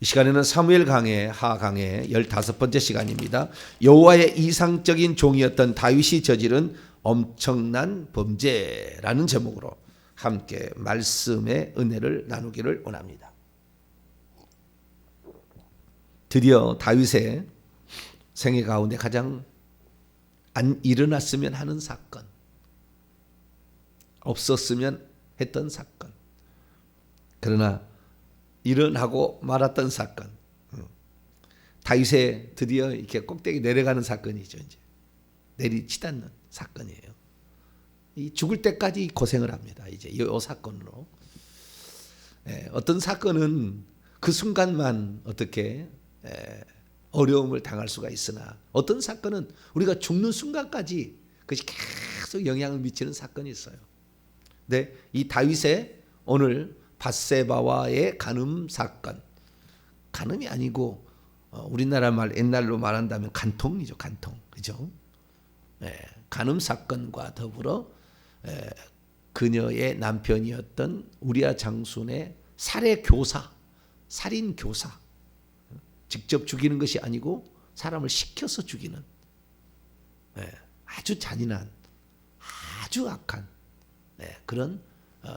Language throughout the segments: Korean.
시간에는 사무엘 강해 하강해 15번째 시간입니다. 여호와의 이상적인 종이었던 다윗이 저지른 엄청난 범죄라는 제목으로 함께 말씀의 은혜를 나누기를 원합니다. 드디어 다윗의 생애 가운데 가장 안 일어났으면 하는 사건, 없었으면 했던 사건, 그러나 일어나고 말았던 사건, 다윗의 드디어 이렇게 꼭대기 내려가는 사건이죠. 이제 내리치닫는 사건이에요. 이 죽을 때까지 고생을 합니다. 이제 이 사건으로 어떤 사건은 그 순간만 어떻게 어려움을 당할 수가 있으나 어떤 사건은 우리가 죽는 순간까지 그것이 계속 영향을 미치는 사건이 있어요. 네, 이 다윗의 오늘 밧세바와의 간음 사건, 간음이 아니고 우리나라 말 옛날로 말한다면 간통이죠, 간통, 그죠? 간음 사건과 더불어 그녀의 남편이었던 우리아 장순의 살해 교사, 살인 교사, 직접 죽이는 것이 아니고 사람을 시켜서 죽이는 아주 잔인한, 아주 악한 그런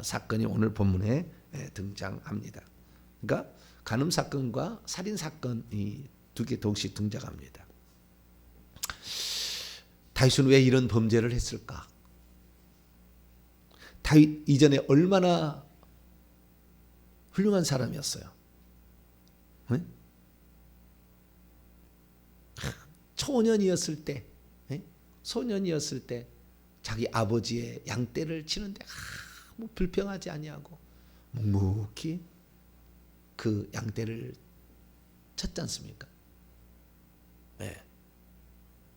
사건이 오늘 본문에 등장합니다. 그러니까 간음 사건과 살인 사건이 두 개 동시에 등장합니다. 다윗은 왜 이런 범죄를 했을까? 다윗 이전에 얼마나 훌륭한 사람이었어요. 네? 초년이었을 때, 소년이었을 때 자기 아버지의 양떼를 치는데 뭐 불평하지 아니하고 묵묵히 그 양떼를 쳤지 않습니까?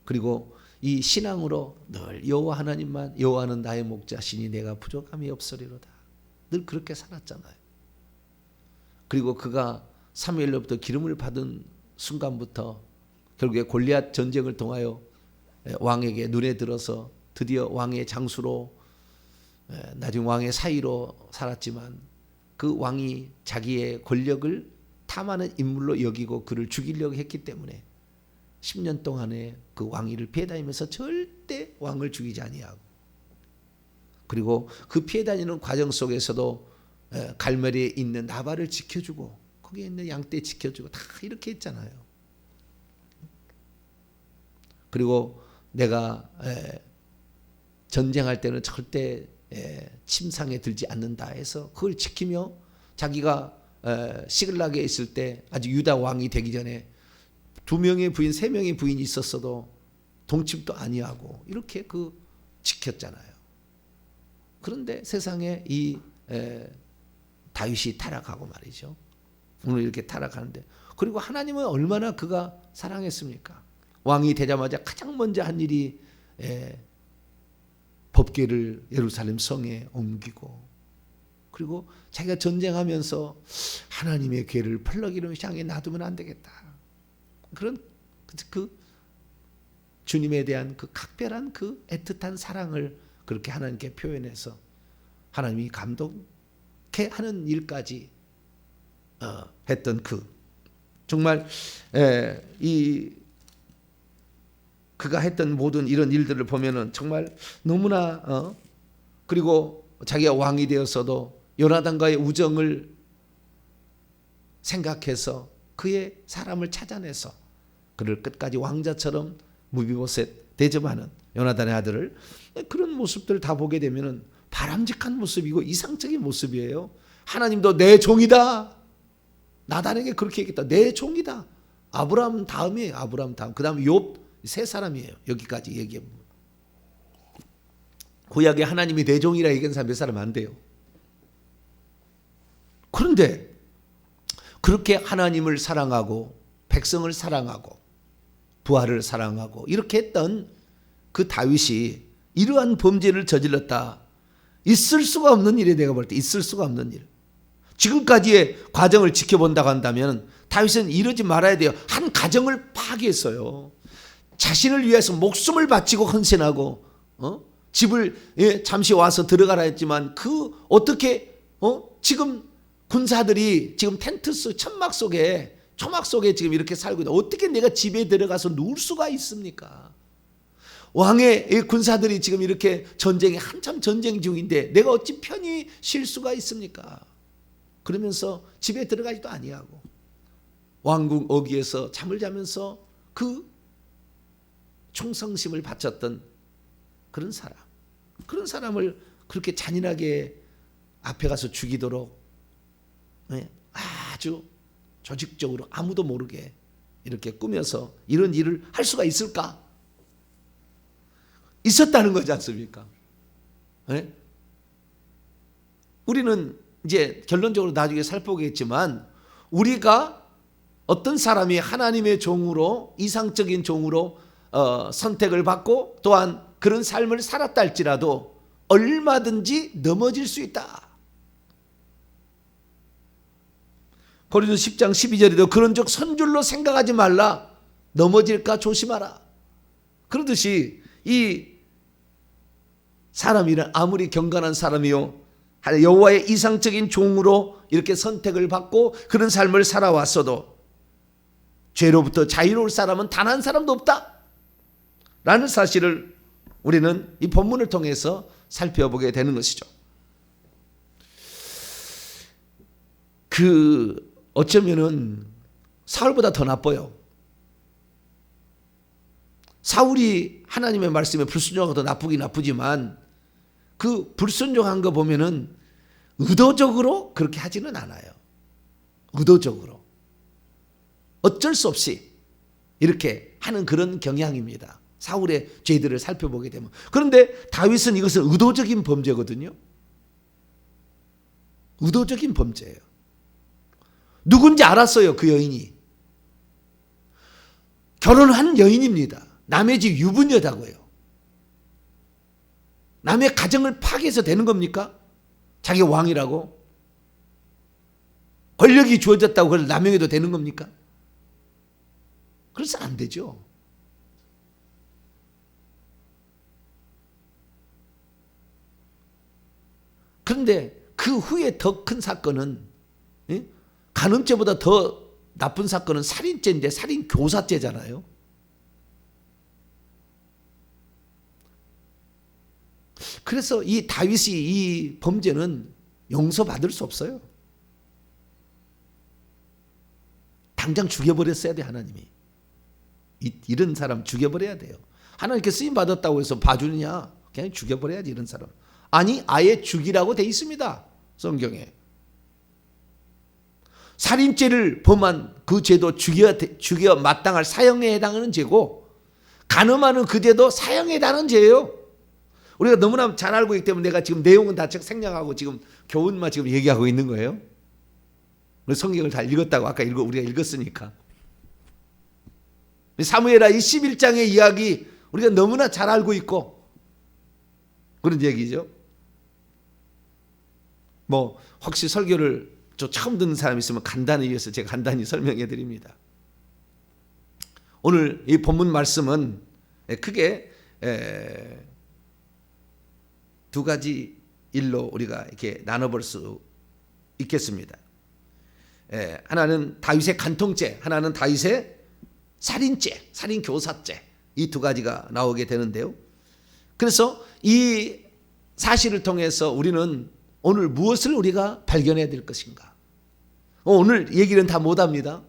그리고 이 신앙으로 늘 여호와 하나님만, 여호와는 나의 목자시니 내가 부족함이 없으리로다, 늘 그렇게 살았잖아요. 그리고 그가 사무엘로부터 기름을 받은 순간부터 결국에 골리앗 전쟁을 통하여 왕에게 눈에 들어서 드디어 왕의 장수로, 나중 왕의 사위로 살았지만 그 왕이 자기의 권력을 탐하는 인물로 여기고 그를 죽이려고 했기 때문에 10년 동안에 그 왕위를 피해 다니면서 절대 왕을 죽이지 아니하고, 그리고 그 피해 다니는 과정 속에서도 갈멜리에 있는 나발을 지켜주고 거기에 있는 양떼 지켜주고 다 이렇게 했잖아요. 그리고 내가 전쟁할 때는 절대 침상에 들지 않는다 해서 그걸 지키며 자기가 시글락에 있을 때 아직 유다 왕이 되기 전에 2명의 부인, 3명의 부인이 있었어도 동침도 아니하고 이렇게 지켰잖아요. 그런데 세상에 이 다윗이 타락하고 말이죠. 오늘 이렇게 타락하는데, 그리고 하나님은 얼마나 그가 사랑했습니까? 왕이 되자마자 가장 먼저 한 일이 법궤를 예루살렘 성에 옮기고, 그리고 자기가 전쟁하면서 하나님의 궤를 펄럭이는 향에 놔두면 안 되겠다, 그런 그 주님에 대한 그 각별한 그 애틋한 사랑을 그렇게 하나님께 표현해서 하나님이 감동케 하는 일까지 했던 정말 그가 했던 모든 이런 일들을 보면은 정말 너무나 그리고 자기가 왕이 되었어도 요나단과의 우정을 생각해서 그의 사람을 찾아내서 그를 끝까지 왕자처럼 무비보셋 대접하는 요나단의 아들을, 그런 모습들을 다 보게 되면은 바람직한 모습이고 이상적인 모습이에요. 하나님도 내 종이다, 나단에게 그렇게 얘기했다. 내 종이다. 아브라함 다음이에요. 아브라함 다음. 그 다음 욥, 세 사람이에요. 여기까지 얘기해. 구약에 하나님이 내 종이라 얘기하는 사람 몇 사람 안 돼요. 그런데 그렇게 하나님을 사랑하고 백성을 사랑하고 부하를 사랑하고 이렇게 했던 그 다윗이 이러한 범죄를 저질렀다. 있을 수가 없는 일에 내가 볼 때 있을 수가 없는 일. 지금까지의 과정을 지켜본다고 한다면 다윗은 이러지 말아야 돼요. 한 가정을 파괴했어요. 자신을 위해서 목숨을 바치고 헌신하고 집을 잠시 와서 들어가라 했지만 어떻게 지금 군사들이 지금 텐트 속 천막 속에 초막 속에 지금 이렇게 살고 있는데 어떻게 내가 집에 들어가서 누울 수가 있습니까? 왕의 군사들이 지금 이렇게 전쟁에 한참 전쟁 중인데 내가 어찌 편히 쉴 수가 있습니까? 그러면서 집에 들어가지도 아니하고 왕궁 어귀에서 잠을 자면서 그 충성심을 바쳤던 그런 사람을 그렇게 잔인하게 앞에 가서 죽이도록 아주 조직적으로 아무도 모르게 이렇게 꾸며서 이런 일을 할 수가 있을까? 있었다는 거지 않습니까? 네? 우리는 이제 결론적으로 나중에 살펴보겠지만 우리가 어떤 사람이 하나님의 종으로 이상적인 종으로 선택을 받고 또한 그런 삶을 살았다 할지라도 얼마든지 넘어질 수 있다. 고린도서 10장 12절에도 그런즉 선줄로 생각하지 말라 넘어질까 조심하라. 그러듯이 이 사람이란 아무리 경건한 사람이요 여호와의 이상적인 종으로 이렇게 선택을 받고 그런 삶을 살아왔어도 죄로부터 자유로울 사람은 단 한 사람도 없다 라는 사실을 우리는 이 본문을 통해서 살펴보게 되는 것이죠. 어쩌면은 사울보다 더 나빠요. 사울이 하나님의 말씀에 불순종하고 더 나쁘긴 나쁘지만 그 불순종한 거 보면은 의도적으로 그렇게 하지는 않아요. 의도적으로. 어쩔 수 없이 이렇게 하는 그런 경향입니다. 사울의 죄들을 살펴보게 되면. 그런데 다윗은 이것은 의도적인 범죄거든요. 의도적인 범죄예요. 누군지 알았어요. 그 여인이. 결혼한 여인입니다. 남의 집 유부녀다고요. 남의 가정을 파괴해서 되는 겁니까? 자기 왕이라고? 권력이 주어졌다고 그걸 남용해도 되는 겁니까? 그래서 안 되죠. 그런데 그 후에 더 큰 사건은 간음죄보다 더 나쁜 사건은 살인죄인데 살인교사죄잖아요. 그래서 이 다윗이 이 범죄는 용서받을 수 없어요. 당장 죽여버렸어야 돼. 하나님이. 이런 사람 죽여버려야 돼요. 하나님께 쓰임받았다고 해서 봐주느냐? 그냥 죽여버려야지 이런 사람. 아니 아예 죽이라고 돼 있습니다. 성경에. 살인죄를 범한 그 죄도 죽여 마땅할 사형에 해당하는 죄고 간음하는 그 죄도 사형에 해당하는 죄예요. 우리가 너무나 잘 알고 있기 때문에 내가 지금 내용은 다 생략하고 지금 교훈만 지금 얘기하고 있는 거예요. 성경을 다 읽었다고 아까 우리가 읽었으니까. 사무엘하 11장의 이야기 우리가 너무나 잘 알고 있고 그런 얘기죠. 혹시 설교를 처음 듣는 사람이 있으면 간단히 위해서 제가 간단히 설명해 드립니다. 오늘 이 본문 말씀은 크게 두 가지 일로 우리가 이렇게 나눠볼 수 있겠습니다. 하나는 다윗의 간통죄, 하나는 다윗의 살인죄, 살인교사죄, 이 두 가지가 나오게 되는데요. 그래서 이 사실을 통해서 우리는 오늘 무엇을 우리가 발견해야 될 것인가? 오늘 얘기는 다 못합니다.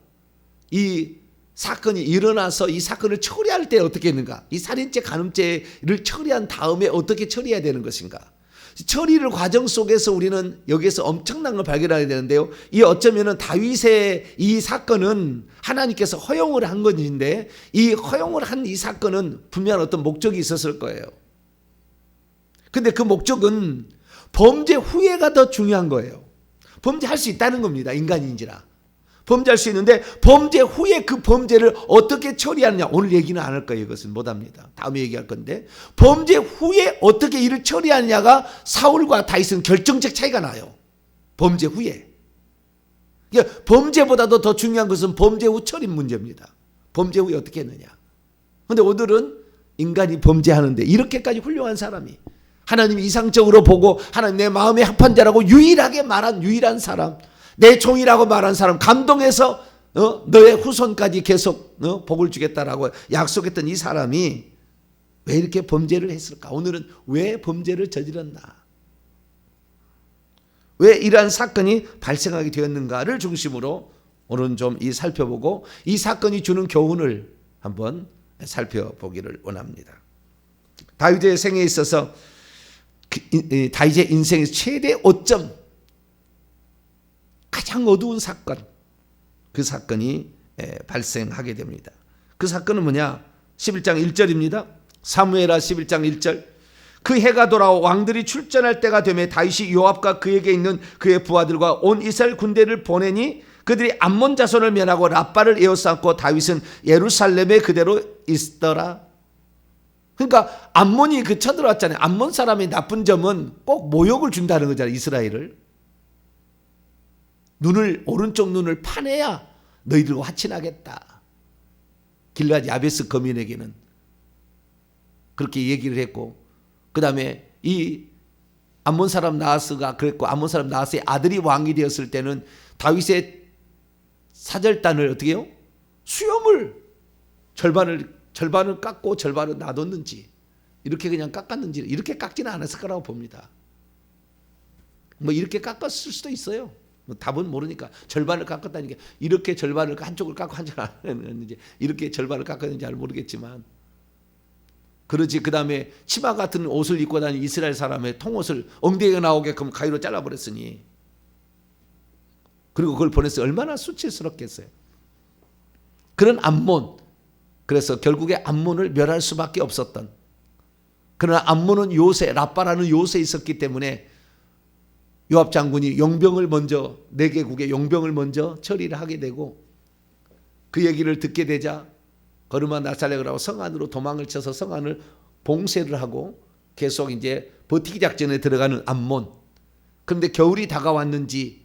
이 사건이 일어나서 이 사건을 처리할 때 어떻게 했는가? 이 살인죄, 간음죄를 처리한 다음에 어떻게 처리해야 되는 것인가? 처리를 과정 속에서 우리는 여기에서 엄청난 걸 발견하게 되는데요. 이 어쩌면은 다윗의 이 사건은 하나님께서 허용을 한 것인데 이 허용을 한 이 사건은 분명한 어떤 목적이 있었을 거예요. 근데 그 목적은 범죄 후회가 더 중요한 거예요. 범죄할 수 있다는 겁니다. 인간인지라. 범죄할 수 있는데 범죄 후에 그 범죄를 어떻게 처리하느냐. 오늘 얘기는 안 할 거예요. 이것은 못합니다. 다음에 얘기할 건데 범죄 후에 어떻게 이를 처리하느냐가 사울과 다윗은 결정적 차이가 나요. 범죄 후에. 그러니까 범죄보다도 더 중요한 것은 범죄 후 처리 문제입니다. 범죄 후에 어떻게 했느냐. 그런데 오늘은 인간이 범죄하는데 이렇게까지 훌륭한 사람이 하나님이 이상적으로 보고 하나님 내 마음에 합한 자라고 유일하게 말한 유일한 사람, 내 종이라고 말한 사람, 감동해서 너의 후손까지 계속 복을 주겠다라고 약속했던 이 사람이 왜 이렇게 범죄를 했을까? 오늘은 왜 범죄를 저질렀나? 왜 이러한 사건이 발생하게 되었는가를 중심으로 오늘은 좀 살펴보고 이 사건이 주는 교훈을 한번 살펴보기를 원합니다. 다윗의 생애에 있어서 다윗의 인생의 최대 오점, 가장 어두운 사건, 그 사건이 발생하게 됩니다. 그 사건은 뭐냐? 11장 1절입니다. 사무엘하 11장 1절. 그 해가 돌아와 왕들이 출전할 때가 되매 다윗이 요압과 그에게 있는 그의 부하들과 온 이스라엘 군대를 보내니 그들이 암몬 자손을 멸하고 라빠를 에워싸고 다윗은 예루살렘에 그대로 있더라. 그러니까 암몬이 쳐들어왔잖아요. 암몬 사람의 나쁜 점은 꼭 모욕을 준다는 거잖아요. 이스라엘을. 오른쪽 눈을 파내야 너희들과 화친하겠다. 길르앗 야베스 거민에게는 그렇게 얘기를 했고, 그 다음에 이 암몬 사람 나하스가 그랬고, 암몬 사람 나하스의 아들이 왕이 되었을 때는 다윗의 사절단을 어떻게 해요? 수염을 절반을 깎고 절반을 놔뒀는지, 이렇게 그냥 깎았는지, 이렇게 깎지는 않았을 거라고 봅니다. 뭐 이렇게 깎았을 수도 있어요. 뭐 답은 모르니까. 절반을 깎았다니까 이렇게 절반을 한쪽을 깎고 한쪽을 안 했는지, 이렇게 절반을 깎았는지 잘 모르겠지만, 그러지. 그 다음에 치마 같은 옷을 입고 다니는 이스라엘 사람의 통옷을 엉덩이가 나오게끔 가위로 잘라버렸으니, 그리고 그걸 보냈어요. 얼마나 수치스럽겠어요. 그런 암몬, 그래서 결국에 암몬을 멸할 수밖에 없었던, 그러나 암몬은 요새, 라빠라는 요새에 있었기 때문에 요압 장군이 용병을 먼저, 4개국의 용병을 먼저 처리를 하게 되고, 그 얘기를 듣게 되자 거르마 나살렉을 하고 성 안으로 도망을 쳐서 성 안을 봉쇄를 하고 계속 이제 버티기 작전에 들어가는 암몬. 그런데 겨울이 다가왔는지,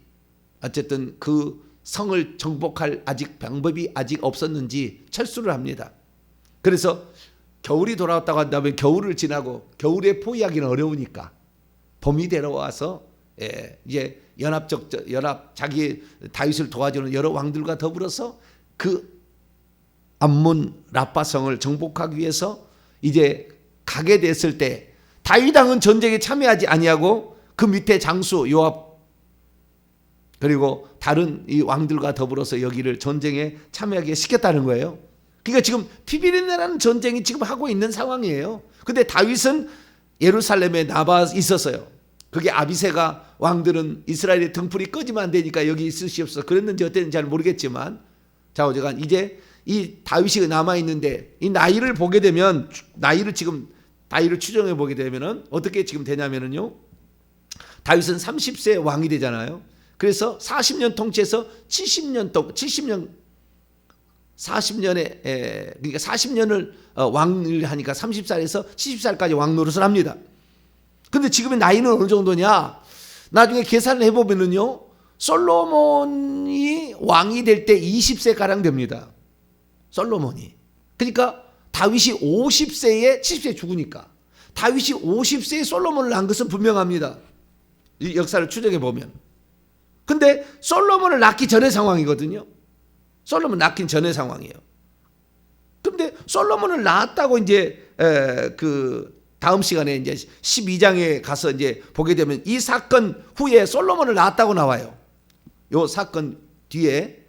어쨌든 그 성을 정복할 아직 방법이 아직 없었는지 철수를 합니다. 그래서 겨울이 돌아왔다고 한다면 겨울을 지나고, 겨울에 포위하기는 어려우니까 봄이 데려와서 이제 연합 자기 다윗을 도와주는 여러 왕들과 더불어서 그 암몬 라빠성을 정복하기 위해서 이제 가게 됐을 때, 다윗 왕은 전쟁에 참여하지 아니하고 그 밑에 장수 요압 그리고 다른 이 왕들과 더불어서 여기를 전쟁에 참여하게 시켰다는 거예요. 그러니까 지금 티비린내라는 전쟁이 지금 하고 있는 상황이에요. 근데 다윗은 예루살렘에 남아 있었어요. 그게 아비새가 왕들은 이스라엘의 등불이 꺼지면 안 되니까 여기 있으시옵소서 그랬는지 어땠는지 잘 모르겠지만, 자, 어쨌든 이제 이 다윗이 남아 있는데 이 나이를 보게 되면, 나이를 추정해 보게 되면은 어떻게 지금 되냐면은요, 다윗은 30세 왕이 되잖아요. 그래서 40년 통치해서 40년에 그러니까 40년을 왕을 하니까 30살에서 70살까지 왕 노릇을 합니다. 근데 지금의 나이는 어느 정도냐? 나중에 계산을 해보면은요, 솔로몬이 왕이 될 때 20세 가량 됩니다. 솔로몬이. 그러니까 다윗이 50세에 70세 죽으니까 다윗이 50세에 솔로몬을 낳은 것은 분명합니다. 이 역사를 추적해 보면. 근데 솔로몬을 낳기 전의 상황이거든요. 솔로몬 낳기 전의 상황이에요. 근데 솔로몬을 낳았다고 이제 그 다음 시간에 이제 12장에 가서 이제 보게 되면 이 사건 후에 솔로몬을 낳았다고 나와요. 요 사건 뒤에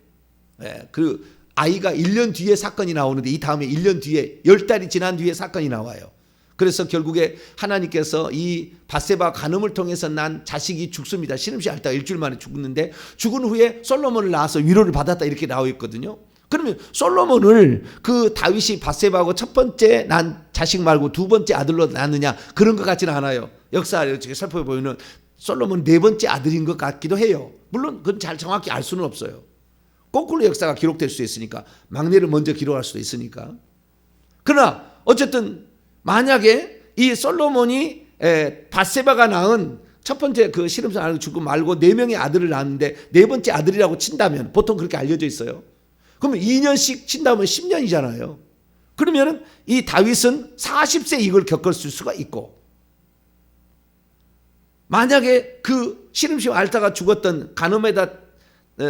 그 아이가 1년 뒤에 사건이 나오는데, 이 다음에 1년 뒤에 10달이 지난 뒤에 사건이 나와요. 그래서 결국에 하나님께서 이 밧세바 간음을 통해서 난 자식이 죽습니다. 신음식 앓다가 일주일 만에 죽는데, 죽은 후에 솔로몬을 낳아서 위로를 받았다 이렇게 나와 있거든요. 그러면 솔로몬을 그 다윗이 밧세바하고 첫 번째 난 자식 말고 두 번째 아들로 낳느냐, 그런 것 같지는 않아요. 역사를 살펴보면 솔로몬 4번째 아들인 것 같기도 해요. 물론 그건 잘 정확히 알 수는 없어요. 거꾸로 역사가 기록될 수 있으니까, 막내를 먼저 기록할 수도 있으니까. 그러나 어쨌든 만약에 이 솔로몬이 밧세바가 낳은 첫 번째 그 시름산 아들 죽고 말고 4명의 아들을 낳았는데 4번째 아들이라고 친다면, 보통 그렇게 알려져 있어요. 그러면 2년씩 친다면 10년이잖아요. 그러면 이 다윗은 40세 이걸 겪었을 수가 있고, 만약에 그 시름식 앓다가 죽었던 간음에다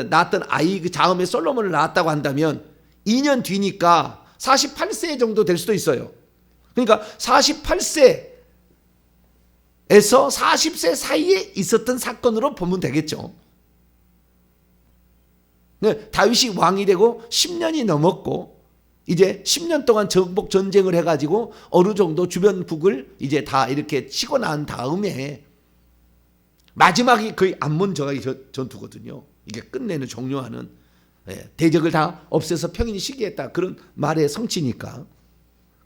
낳았던 아이 그 다음에 솔로몬을 낳았다고 한다면 2년 뒤니까 48세 정도 될 수도 있어요. 그러니까 48세에서 40세 사이에 있었던 사건으로 보면 되겠죠. 다윗이 왕이 되고 10년이 넘었고 이제 10년 동안 정복 전쟁을 해가지고 어느 정도 주변국을 이제 다 이렇게 치고 난 다음에 마지막이 거의 암몬 저가기 전투거든요. 이게 끝내는 종료하는 대적을 다 없애서 평인이 시기했다 그런 말의 성취니까.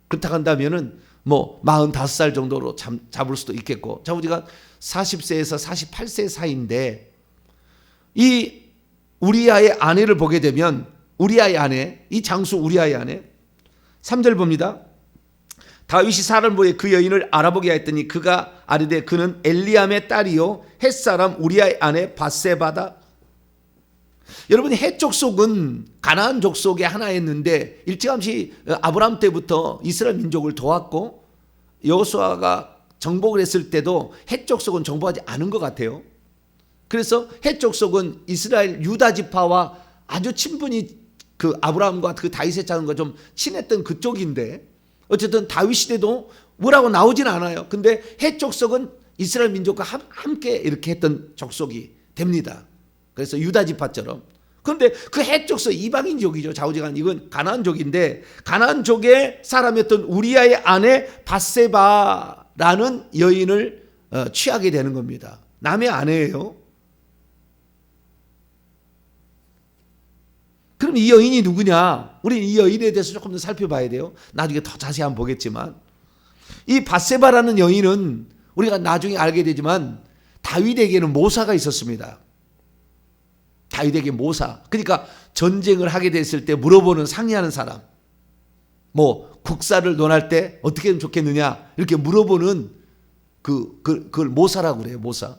그렇다 한다면은 뭐 45살 정도로 잡을 수도 있겠고, 자 우리가 40세에서 48세 사이인데 이 우리아의 아내를 보게 되면 우리아의 아내, 이 장수 우리아의 아내 3절 봅니다. 다윗이 사람을 보여 그 여인을 알아보게 하였더니 그가 아르되 그는 엘리암의 딸이요 햇사람 우리아의 아내 밧세바다. 여러분 헷 족속은 가나안 족속의 하나였는데 일찌감치 아브라함 때부터 이스라엘 민족을 도왔고 여호수아가 정복을 했을 때도 헷 족속은 정복하지 않은 것 같아요. 그래서 헷 족속은 이스라엘 유다 지파와 아주 친분이 그 아브라함과 그 다윗의 자손과 좀 친했던 그쪽인데 어쨌든 다윗 시대도 뭐라고 나오진 않아요. 근데 헷 족속은 이스라엘 민족과 함께 이렇게 했던 족속이 됩니다. 그래서 유다 지파처럼. 그런데 그 헷 족속 이방인족이죠. 좌우지간 이건 가나안족인데 가나안족의 사람이었던 우리아의 아내 밧세바라는 여인을 취하게 되는 겁니다. 남의 아내예요. 그럼 이 여인이 누구냐? 우리는 이 여인에 대해서 조금 더 살펴봐야 돼요. 나중에 더 자세히 한번 보겠지만 이 밧세바라는 여인은 우리가 나중에 알게 되지만 다윗에게는 모사가 있었습니다. 다윗에게 모사. 그러니까 전쟁을 하게 됐을 때 물어보는 상의하는 사람. 뭐 국사를 논할 때 어떻게 하면 좋겠느냐 이렇게 물어보는 그걸 모사라고 그래요. 모사.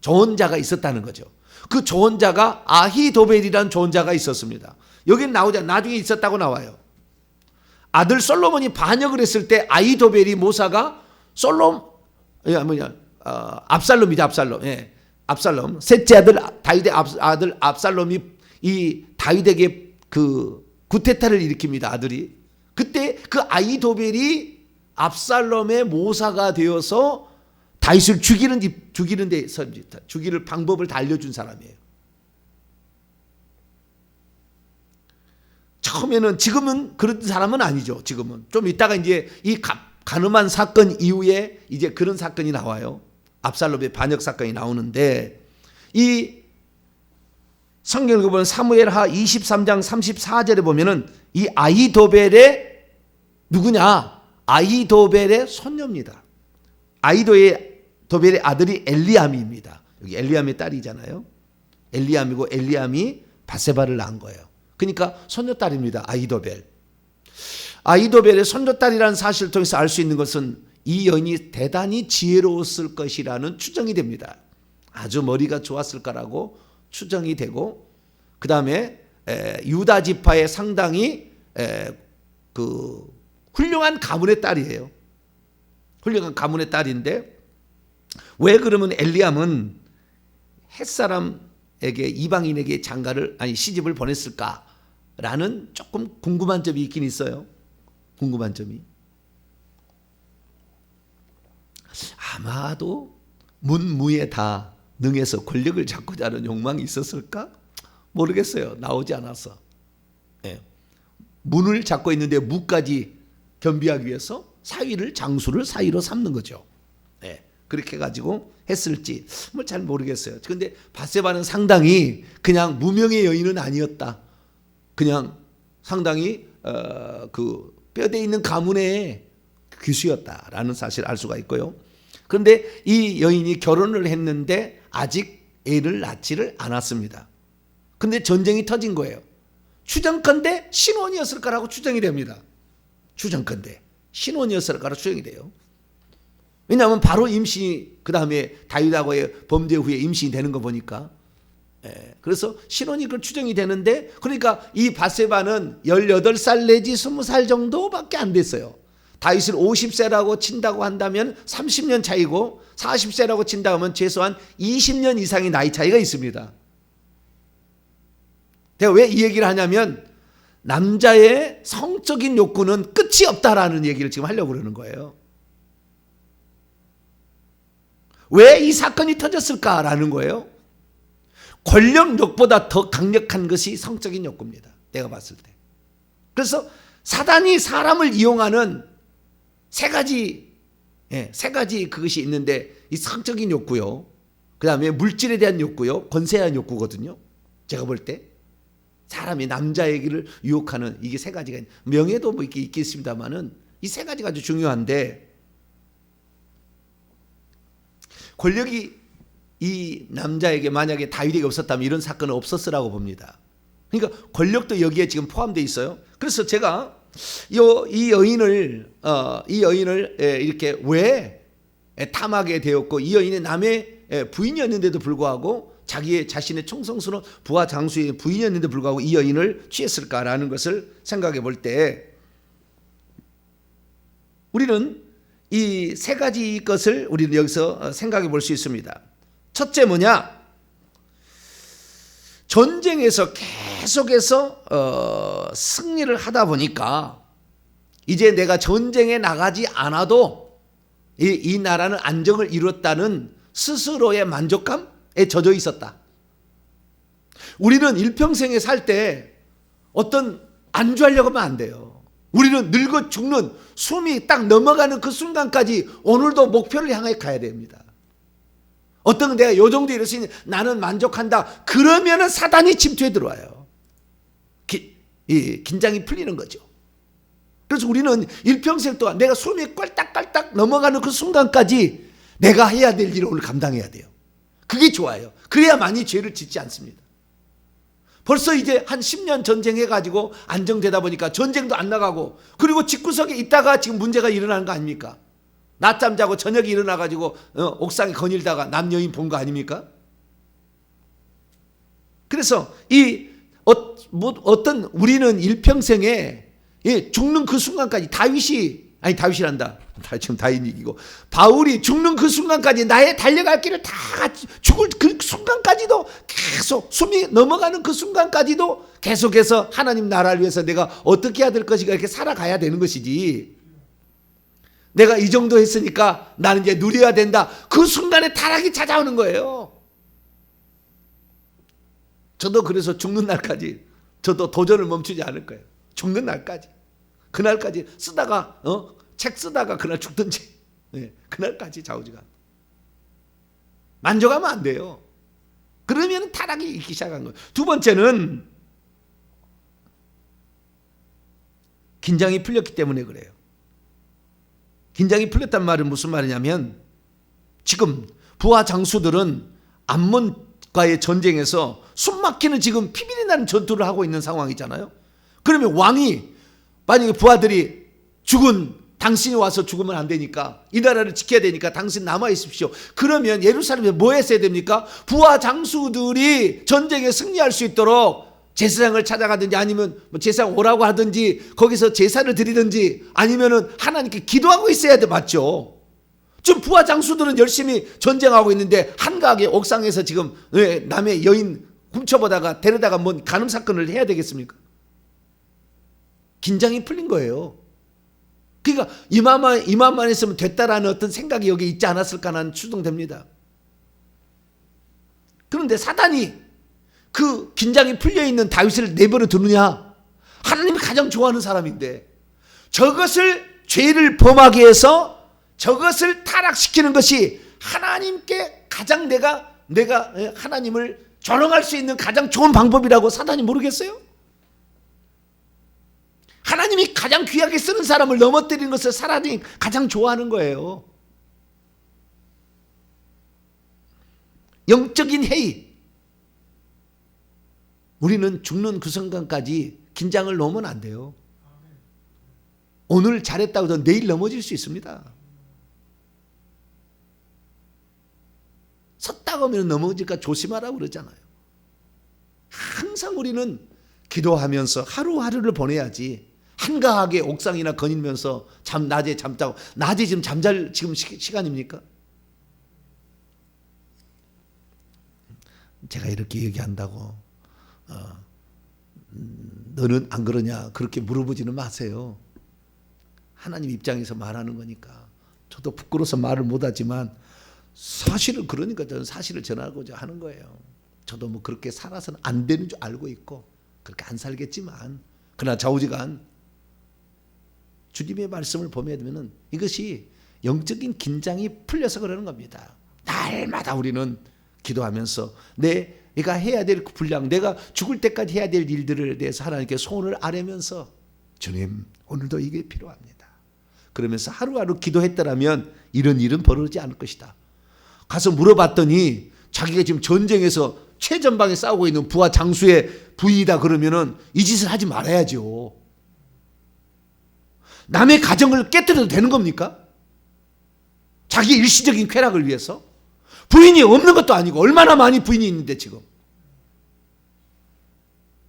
조언자가 있었다는 거죠. 그 조언자가 아히도벨이라는 조언자가 있었습니다. 여기는 나오지 않아요. 나중에 있었다고 나와요. 아들 솔로몬이 반역을 했을 때 아히도벨이 모사가 압살롬이죠. 압살롬. 예. 압살롬. 셋째 아들 다윗의 아들 압살롬이 이 다윗에게 그 구테타를 일으킵니다. 아들이. 그때 그 아히도벨이 압살롬의 모사가 되어서 다윗을 죽이는 방법을 다 알려준 사람이에요. 처음에는 지금은 그런 사람은 아니죠. 지금은 좀 이따가 이제 이 가늠한 사건 이후에 이제 그런 사건이 나와요. 압살롬의 반역 사건이 나오는데 이 성경을 보면 사무엘하 23장 34절에 보면은 이 아히도벨의 누구냐? 아히도벨의 손녀입니다. 아히도벨의 아들이 엘리암입니다. 여기 엘리암의 딸이잖아요. 엘리암이고 엘리암이 밧세바를 낳은 거예요. 그러니까 손녀딸입니다. 아히도벨. 아히도벨의 손녀딸이라는 사실을 통해서 알 수 있는 것은 이 여인이 대단히 지혜로웠을 것이라는 추정이 됩니다. 아주 머리가 좋았을 거라고 추정이 되고 그 다음에 유다 지파의 상당히 그 훌륭한 가문의 딸이에요. 훌륭한 가문의 딸인데 왜 그러면 엘리암은 햇사람에게 이방인에게 장가를 시집을 보냈을까라는 조금 궁금한 점이 있긴 있어요. 궁금한 점이. 아마도 문무에 다 능해서 권력을 잡고자 하는 욕망이 있었을까? 모르겠어요. 나오지 않아서. 예. 문을 잡고 있는데 무까지 겸비하기 위해서 장수를 사위로 삼는 거죠. 예. 그렇게 가지고 했을지 뭐 잘 모르겠어요. 그런데 밧세바는 상당히 그냥 무명의 여인은 아니었다. 그냥 상당히 그 뼈대 있는 가문의 귀수였다라는 사실을 알 수가 있고요. 그런데 이 여인이 결혼을 했는데 아직 애를 낳지를 않았습니다. 그런데 전쟁이 터진 거예요. 추정컨대 신혼이었을 거라고 추정이 됩니다. 추정컨대 신혼이었을 거라고 추정이 돼요. 왜냐하면 바로 임신이 그 다음에 다윗하고의 범죄 후에 임신이 되는 거 보니까 그래서 신혼이 그 추정이 되는데 그러니까 이 밧세바는 18살 내지 20살 정도밖에 안 됐어요. 다윗을 50세라고 친다고 한다면 30년 차이고 40세라고 친다고 하면 최소한 20년 이상의 나이 차이가 있습니다. 내가 왜 이 얘기를 하냐면 남자의 성적인 욕구는 끝이 없다라는 얘기를 지금 하려고 그러는 거예요. 왜 이 사건이 터졌을까라는 거예요. 권력욕보다 더 강력한 것이 성적인 욕구입니다. 내가 봤을 때. 그래서 사단이 사람을 이용하는 세 가지 그것이 있는데, 이 성적인 욕구요, 그 다음에 물질에 대한 욕구요, 권세에 대한 욕구거든요. 제가 볼 때 사람이 남자에게를 유혹하는 이게 세 가지가, 명예도 뭐 이렇게 있겠습니다만은 이 세 가지가 아주 중요한데, 권력이 이 남자에게 만약에 다윗에게 없었다면 이런 사건은 없었으라고 봅니다. 그러니까 권력도 여기에 지금 포함되어 있어요. 그래서 제가 이 여인을 이렇게 왜 탐하게 되었고, 이 여인이 남의 부인이었는데도 불구하고, 자신의 총성스러운 부하 장수의 부인이었는데도 불구하고 이 여인을 취했을까라는 것을 생각해 볼 때, 우리는 이 세 가지 것을 우리는 여기서 생각해 볼 수 있습니다. 첫째 뭐냐? 전쟁에서 계속해서 승리를 하다 보니까 이제 내가 전쟁에 나가지 않아도 이 나라는 안정을 이뤘다는 스스로의 만족감에 젖어 있었다. 우리는 일평생에 살 때 어떤 안주하려고 하면 안 돼요. 우리는 늙어 죽는, 숨이 딱 넘어가는 그 순간까지 오늘도 목표를 향해 가야 됩니다. 어떤 내가 요 정도 이랬으니 나는 만족한다. 그러면은 사단이 침투해 들어와요. 긴장이 풀리는 거죠. 그래서 우리는 일평생 동안 내가 숨이 꼴딱꼴딱 넘어가는 그 순간까지 내가 해야 될 일을 오늘 감당해야 돼요. 그게 좋아요. 그래야만이 죄를 짓지 않습니다. 벌써 이제 한 10년 전쟁해가지고 안정되다 보니까 전쟁도 안 나가고, 그리고 집구석에 있다가 지금 문제가 일어나는 거 아닙니까? 낮잠 자고 저녁에 일어나가지고 옥상에 거닐다가 남여인 본 거 아닙니까? 그래서 어떤 우리는 일평생에 죽는 그 순간까지 다윗이란다. 지금 다윗 얘기고, 바울이 죽는 그 순간까지 나의 달려갈 길을 다 죽을 그 순간까지도 계속 숨이 넘어가는 그 순간까지도 계속해서 하나님 나라를 위해서 내가 어떻게 해야 될 것인가 이렇게 살아가야 되는 것이지, 내가 이 정도 했으니까 나는 이제 누려야 된다. 그 순간에 타락이 찾아오는 거예요. 저도 그래서 죽는 날까지 저도 도전을 멈추지 않을 거예요. 죽는 날까지. 그날까지 쓰다가 책 쓰다가 그날 죽든지, 그날까지 좌우지간. 만족하면 안 돼요. 그러면 타락이 있기 시작한 거예요. 두 번째는 긴장이 풀렸기 때문에 그래요. 긴장이 풀렸단 말은 무슨 말이냐면, 지금 부하 장수들은 암몬과의 전쟁에서 숨막히는 지금 피비리 나는 전투를 하고 있는 상황이잖아요. 그러면 왕이 만약에 부하들이 당신이 와서 죽으면 안 되니까, 이 나라를 지켜야 되니까 당신 남아 있으십시오. 그러면 예루살렘에 뭐 했어야 됩니까? 부하 장수들이 전쟁에 승리할 수 있도록 제사장을 찾아가든지, 아니면 뭐 제사장 오라고 하든지, 거기서 제사를 드리든지, 아니면은 하나님께 기도하고 있어야 돼. 맞죠? 지금 부하 장수들은 열심히 전쟁하고 있는데 한가하게 옥상에서 지금 남의 여인 훔쳐보다가 데려다가 뭔 간음 사건을 해야 되겠습니까? 긴장이 풀린 거예요. 그러니까 이만만 했으면 됐다라는 어떤 생각이 여기 있지 않았을까라는 추정됩니다. 그런데 사단이 그 긴장이 풀려있는 다윗을 내버려 두느냐? 하나님이 가장 좋아하는 사람인데, 저것을 죄를 범하게 해서 저것을 타락시키는 것이 하나님께 가장 내가 하나님을 조롱할 수 있는 가장 좋은 방법이라고 사단이 모르겠어요? 하나님이 가장 귀하게 쓰는 사람을 넘어뜨리는 것을 사단이 가장 좋아하는 거예요. 영적인 해이. 우리는 죽는 그 순간까지 긴장을 놓으면 안 돼요. 오늘 잘했다고 해서 내일 넘어질 수 있습니다. 섰다고 하면 넘어질까 조심하라고 그러잖아요. 항상 우리는 기도하면서 하루하루를 보내야지, 한가하게 옥상이나 거닐면서 낮에 잠자고, 낮에 지금 잠잘 시간입니까? 제가 이렇게 얘기한다고 너는 안 그러냐 그렇게 물어보지는 마세요. 하나님 입장에서 말하는 거니까. 저도 부끄러워서 말을 못하지만 사실은 그러니까 저는 사실을 전하고자 하는 거예요. 저도 뭐 그렇게 살아서는 안 되는 줄 알고 있고 그렇게 안 살겠지만 그러나 좌우지간 주님의 말씀을 보게 되면 이것이 영적인 긴장이 풀려서 그러는 겁니다. 날마다 우리는 기도하면서 내가 해야 될 분량, 내가 죽을 때까지 해야 될 일들에 대해서 하나님께 손을 아뢰면서 주님 오늘도 이게 필요합니다. 그러면서 하루하루 기도했더라면 이런 일은 벌어지지 않을 것이다. 가서 물어봤더니 자기가 지금 전쟁에서 최전방에 싸우고 있는 부하 장수의 부인이다 그러면은 이 짓을 하지 말아야죠. 남의 가정을 깨뜨려도 되는 겁니까? 자기 일시적인 쾌락을 위해서? 부인이 없는 것도 아니고 얼마나 많이 부인이 있는데 지금.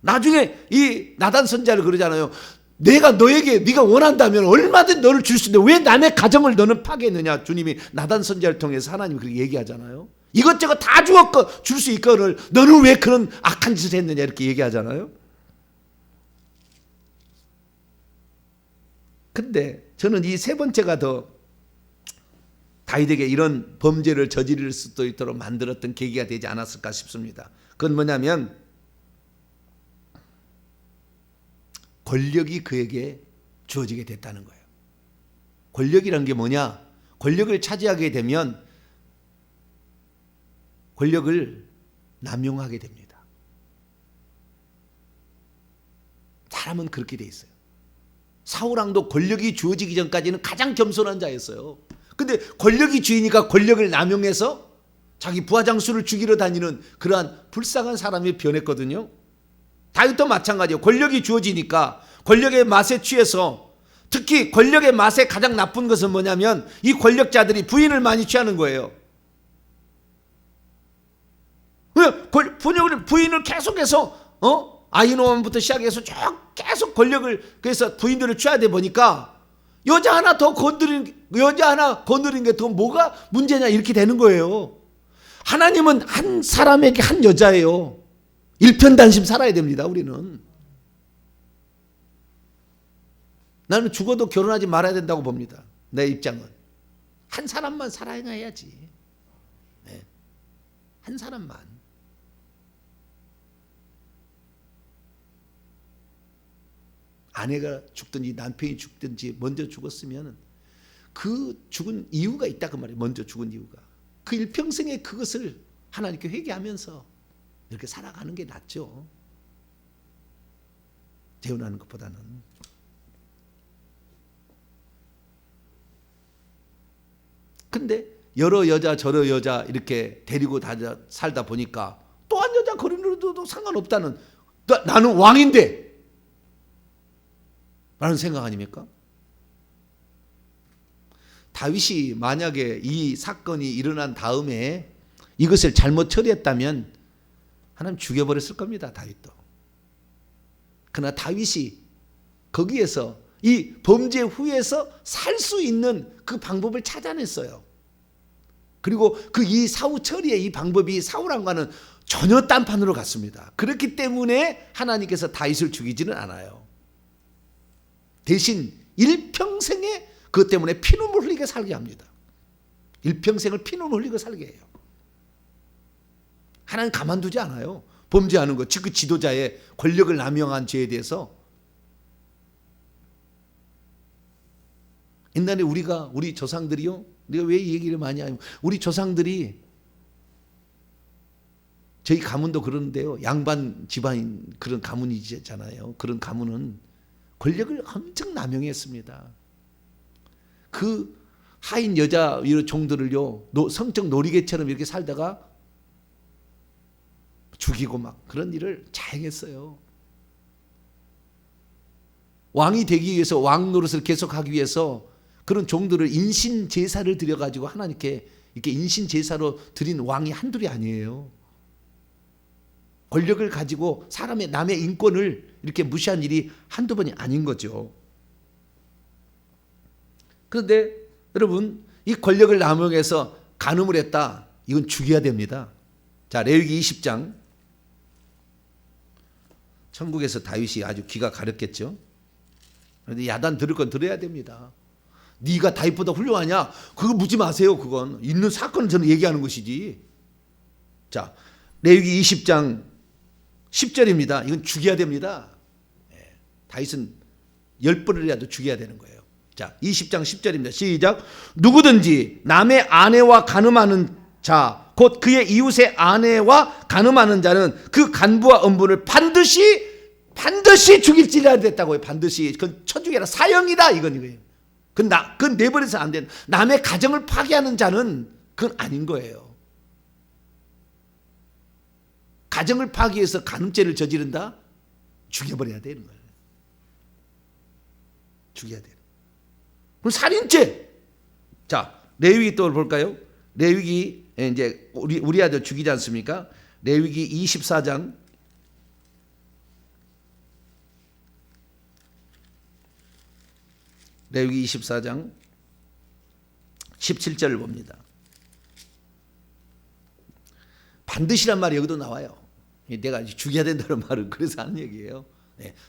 나중에 이 나단 선지자를 그러잖아요. 내가 너에게 네가 원한다면 얼마든 너를 줄 수 있는데 왜 남의 가정을 너는 파괴했느냐. 주님이 나단 선지자를 통해서 하나님이 그렇게 얘기하잖아요. 이것저것 다 주었고 줄 수 있거늘 너는 왜 그런 악한 짓을 했느냐 이렇게 얘기하잖아요. 근데 저는 이 세 번째가 더 다윗에게 이런 범죄를 저지를 수도 있도록 만들었던 계기가 되지 않았을까 싶습니다. 그건 뭐냐면 권력이 그에게 주어지게 됐다는 거예요. 권력이란 게 뭐냐? 권력을 차지하게 되면 권력을 남용하게 됩니다. 사람은 그렇게 돼 있어요. 사울왕도 권력이 주어지기 전까지는 가장 겸손한 자였어요. 근데 권력이 주이니까 권력을 남용해서 자기 부하장수를 죽이러 다니는 그러한 불쌍한 사람이 변했거든요. 다윗도 마찬가지예요. 권력이 주어지니까 권력의 맛에 취해서 특히 권력의 맛에 가장 나쁜 것은 뭐냐면 이 권력자들이 부인을 많이 취하는 거예요. 부인을 계속해서 아히노ам부터 시작해서 쭉 계속 권력을 그래서 부인들을 취하다 보니까 여자 하나 건드린 게 더 뭐가 문제냐 이렇게 되는 거예요. 하나님은 한 사람에게 한 여자예요. 일편단심 살아야 됩니다. 우리는. 나는 죽어도 결혼하지 말아야 된다고 봅니다. 내 입장은. 한 사람만 사랑해야지. 네. 한 사람만. 아내가 죽든지 남편이 죽든지 먼저 죽었으면 그 죽은 이유가 있다 그 말이에요. 먼저 죽은 이유가. 그 일평생에 그것을 하나님께 회개하면서 이렇게 살아가는 게 낫죠. 재혼하는 것보다는. 근데 여러 여자 저러 여자 이렇게 데리고 살다 보니까 또 한 여자 거리로도 상관없다는 나는 왕인데 라는 생각 아닙니까? 다윗이 만약에 이 사건이 일어난 다음에 이것을 잘못 처리했다면 하나님 죽여버렸을 겁니다. 다윗도. 그러나 다윗이 거기에서 이 범죄 후에서 살 수 있는 그 방법을 찾아냈어요. 그리고 그 이 사후 처리의 이 방법이 사울왕과는 전혀 딴판으로 갔습니다. 그렇기 때문에 하나님께서 다윗을 죽이지는 않아요. 대신 일평생에 그것 때문에 피눈물 흘리게 살게 합니다. 일평생을 피눈물 흘리고 살게 해요. 하나님 가만두지 않아요. 범죄하는 것, 즉 그 지도자의 권력을 남용한 죄에 대해서. 옛날에 우리 조상들이요. 내가 왜 이 얘기를 많이 하냐면 우리 조상들이 저희 가문도 그러는데요. 양반 집안인 그런 가문이잖아요. 그런 가문은 권력을 엄청 남용했습니다. 그 하인 여자 종들을요 성적 놀이개처럼 이렇게 살다가 죽이고 막 그런 일을 자행했어요. 왕이 되기 위해서 왕 노릇을 계속하기 위해서 그런 종들을 인신 제사를 드려가지고 하나님께 이렇게 인신 제사로 드린 왕이 한둘이 아니에요. 권력을 가지고 남의 인권을 이렇게 무시한 일이 한두 번이 아닌 거죠. 그런데 여러분 이 권력을 남용해서 간음을 했다. 이건 죽여야 됩니다. 자, 레위기 20장 천국에서 다윗이 아주 귀가 가렸겠죠. 그런데 야단 들을 건 들어야 됩니다. 네가 다윗보다 훌륭하냐? 그거 묻지 마세요. 그건 있는 사건을 저는 얘기하는 것이지. 자, 레위기 20장 10절입니다. 이건 죽여야 됩니다. 다윗은 10번이라도 죽여야 되는 거예요. 자, 20장 10절입니다. 시작. 누구든지 남의 아내와 간음하는 자, 곧 그의 이웃의 아내와 간음하는 자는 그 간부와 음부를 반드시 죽일지라 됐다고요. 반드시. 그건 천중이라 사형이다. 이거예요. 그건 내버려서 안 되는. 남의 가정을 파괴하는 자는 그건 아닌 거예요. 가정을 파괴해서 간음죄를 저지른다? 죽여버려야 되는 거예요. 죽여야 돼요. 그럼 살인죄. 자, 레위기 또 볼까요? 레위기 이제 우리 아들 죽이지 않습니까? 레위기 24장 17절을 봅니다. 반드시란 말이 여기도 나와요. 내가 죽여야 된다는 말은 그래서 하는 얘기예요.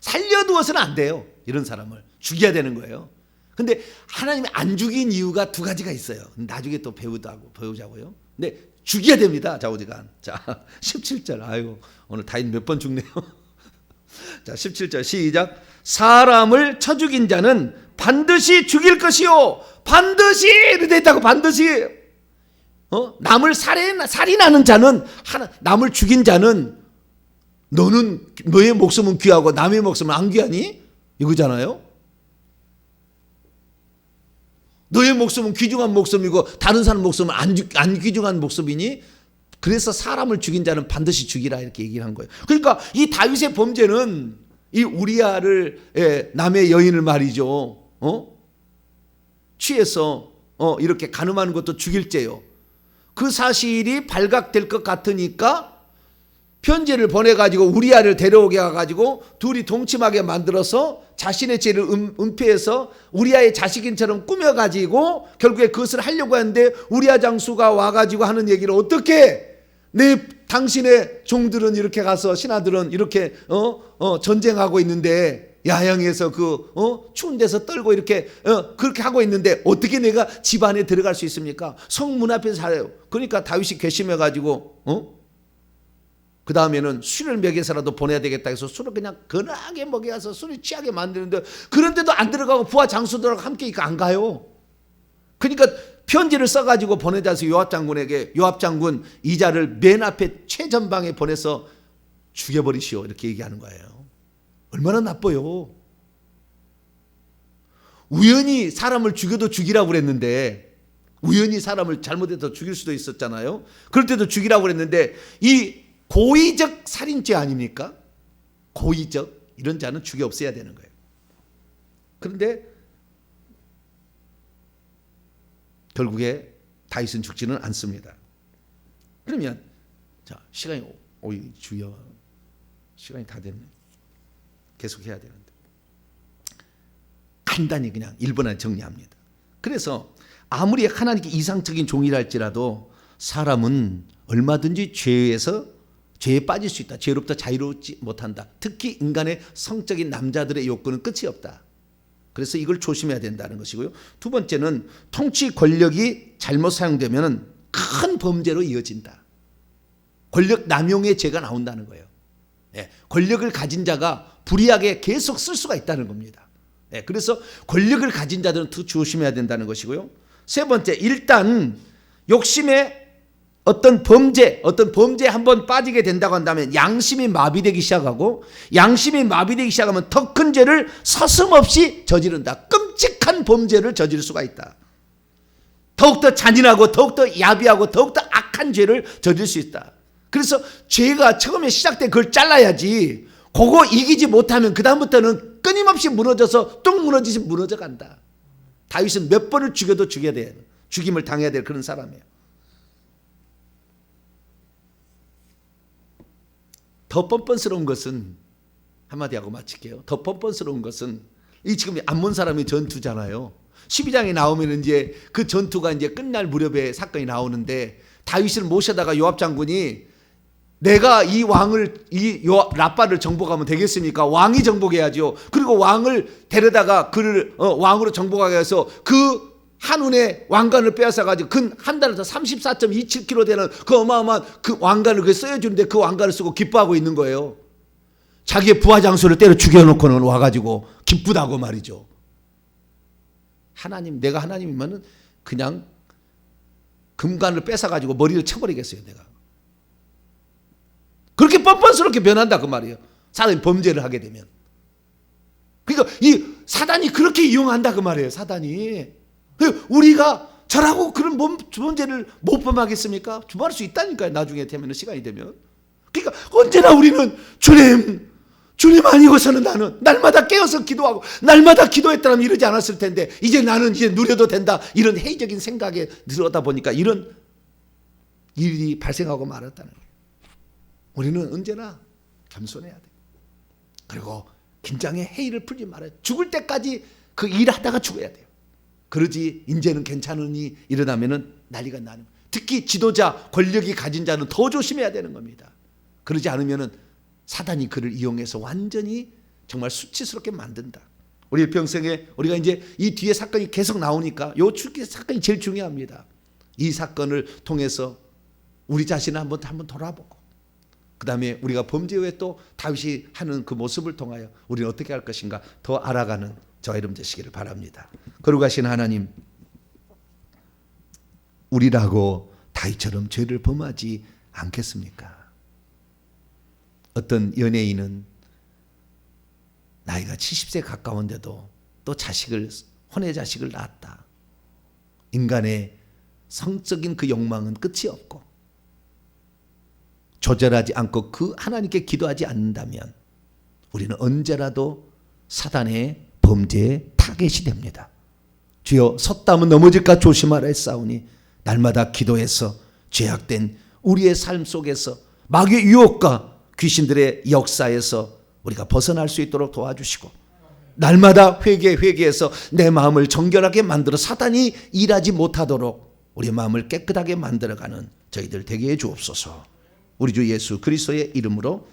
살려두어서는 안 돼요. 이런 사람을 죽여야 되는 거예요. 근데 하나님이 안 죽인 이유가 두 가지가 있어요. 나중에 또 배우자고요. 근데 죽여야 됩니다. 좌우지간. 자, 17절. 아이고, 오늘 다윗 몇 번 죽네요. 자, 17절 시작. 사람을 쳐 죽인 자는 반드시 죽일 것이요. 반드시 이렇게 있다고. 반드시. 남을 살인하는 자는 남을 죽인 자는 너의 목숨은 귀하고 남의 목숨은 안 귀하니? 이거잖아요. 너의 목숨은 귀중한 목숨이고 다른 사람 목숨은 안 귀중한 목숨이니? 그래서 사람을 죽인 자는 반드시 죽이라 이렇게 얘기를 한 거예요. 그러니까 이 다윗의 범죄는 이 우리아를 남의 여인을 말이죠. 취해서 이렇게 간음하는 것도 죽일 죄요. 그 사실이 발각될 것 같으니까 편지를 보내가지고 우리아를 데려오게 해가지고 둘이 동침하게 만들어서 자신의 죄를 은폐해서 우리아의 자식인처럼 꾸며가지고 결국에 그것을 하려고 하는데 우리아 장수가 와가지고 하는 얘기를 어떻게 당신의 종들은 이렇게 가서 신하들은 이렇게 전쟁하고 있는데 야영에서 추운 데서 떨고 이렇게 그렇게 하고 있는데 어떻게 내가 집 안에 들어갈 수 있습니까? 성문 앞에서 살아요. 그러니까 다윗이 괘씸해가지고 그 다음에는 술을 먹여서라도 보내야 되겠다 해서 술을 그냥 건하게 먹여서 술이 취하게 만드는데 그런데도 안 들어가고 부하 장수들하고 함께 안 가요. 그러니까 편지를 써가지고 보내자 해서 요압 장군에게 요압 장군 이자를 맨 앞에 최전방에 보내서 죽여버리시오 이렇게 얘기하는 거예요. 얼마나 나빠요. 우연히 사람을 죽여도 죽이라고 그랬는데 우연히 사람을 잘못해서 죽일 수도 있었잖아요. 그럴 때도 죽이라고 그랬는데 이 고의적 살인죄 아닙니까? 고의적 이런 자는 죽여 없애야 되는 거예요. 그런데 결국에 다윗은 죽지는 않습니다. 그러면 자 시간이 주여 시간이 다 됐네. 계속 해야 되는데 간단히 그냥 1분 안에 정리합니다. 그래서 아무리 하나님께 이상적인 종이라 할지라도 사람은 얼마든지 죄에 빠질 수 있다. 죄로부터 자유롭지 못한다. 특히 인간의 성적인 남자들의 욕구는 끝이 없다. 그래서 이걸 조심해야 된다는 것이고요. 두 번째는 통치 권력이 잘못 사용되면 큰 범죄로 이어진다. 권력 남용의 죄가 나온다는 거예요. 권력을 가진 자가 불의하게 계속 쓸 수가 있다는 겁니다. 그래서 권력을 가진 자들은 더 조심해야 된다는 것이고요. 세 번째, 일단 욕심에 어떤 범죄에 한번 빠지게 된다고 한다면 양심이 마비되기 시작하고 양심이 마비되기 시작하면 더 큰 죄를 서슴없이 저지른다. 끔찍한 범죄를 저지를 수가 있다. 더욱더 잔인하고 더욱더 야비하고 더욱더 악한 죄를 저질 수 있다. 그래서 죄가 처음에 시작돼 그걸 잘라야지 그거 이기지 못하면 그 다음부터는 끊임없이 무너져서 뚝 무너지지 무너져 간다. 다윗은 몇 번을 죽여도 죽여야 돼. 죽임을 당해야 될 그런 사람이에요. 더 뻔뻔스러운 것은 한마디 하고 마칠게요. 더 뻔뻔스러운 것은 이 지금 암몬 사람의 전투잖아요. 12장에 나오면 이제 그 전투가 이제 끝날 무렵에 사건이 나오는데 다윗을 모셔다가 요압 장군이 내가 이 왕을 라빠를 정복하면 되겠습니까? 왕이 정복해야죠. 그리고 왕을 데려다가 그를 왕으로 정복하게 해서 그 한운의 왕관을 빼앗아 가지고 근 한 달에서 34.27kg 되는 그 어마어마한 그 왕관을 그 써주는데 그 왕관을 쓰고 기뻐하고 있는 거예요. 자기의 부하 장수를 때려 죽여놓고는 와가지고 기쁘다고 말이죠. 내가 하나님이면은 그냥 금관을 뺏어가지고 머리를 쳐버리겠어요, 내가. 그렇게 뻔뻔스럽게 변한다 그 말이에요. 사람이 범죄를 하게 되면. 그러니까 이 사단이 그렇게 이용한다 그 말이에요. 사단이. 우리가 저라고 그런 범죄를 못 범하겠습니까? 주말할 수 있다니까요. 나중에 되면 시간이 되면. 그러니까 언제나 우리는 주님 아니고서는 나는 날마다 깨어서 기도하고 날마다 기도했다면 이러지 않았을 텐데 이제 나는 이제 누려도 된다. 이런 회의적인 생각에 들어다 보니까 이런 일이 발생하고 말았다는 거예요. 우리는 언제나 겸손해야 돼요. 그리고 긴장의 회의를 풀지 말아요. 죽을 때까지 그 일하다가 죽어야 돼요. 그러지 이제는 괜찮으니 이러다면은 난리가 나는 거예요. 특히 지도자, 권력이 가진 자는 더 조심해야 되는 겁니다. 그러지 않으면은 사단이 그를 이용해서 완전히 정말 수치스럽게 만든다. 우리 평생에 우리가 이제 이 뒤에 사건이 계속 나오니까 요 사건이 제일 중요합니다. 이 사건을 통해서 우리 자신을 한번 돌아보고 그 다음에 우리가 범죄 후에 또 다윗이 하는 그 모습을 통하여 우리는 어떻게 할 것인가 더 알아가는 저와 여러분 되시기를 바랍니다. 거룩하신 하나님, 우리라고 다윗처럼 죄를 범하지 않겠습니까? 어떤 연예인은 나이가 70세 가까운데도 또 혼의 자식을 낳았다. 인간의 성적인 그 욕망은 끝이 없고 조절하지 않고 그 하나님께 기도하지 않는다면 우리는 언제라도 사단의 범죄의 타겟이 됩니다. 주여, 섰다면 넘어질까 조심하라 했사오니 날마다 기도해서 죄악된 우리의 삶 속에서 마귀의 유혹과 귀신들의 역사에서 우리가 벗어날 수 있도록 도와주시고 날마다 회개해서 내 마음을 정결하게 만들어 사단이 일하지 못하도록 우리 마음을 깨끗하게 만들어가는 저희들 되게 해 주옵소서. 우리 주 예수 그리스도의 이름으로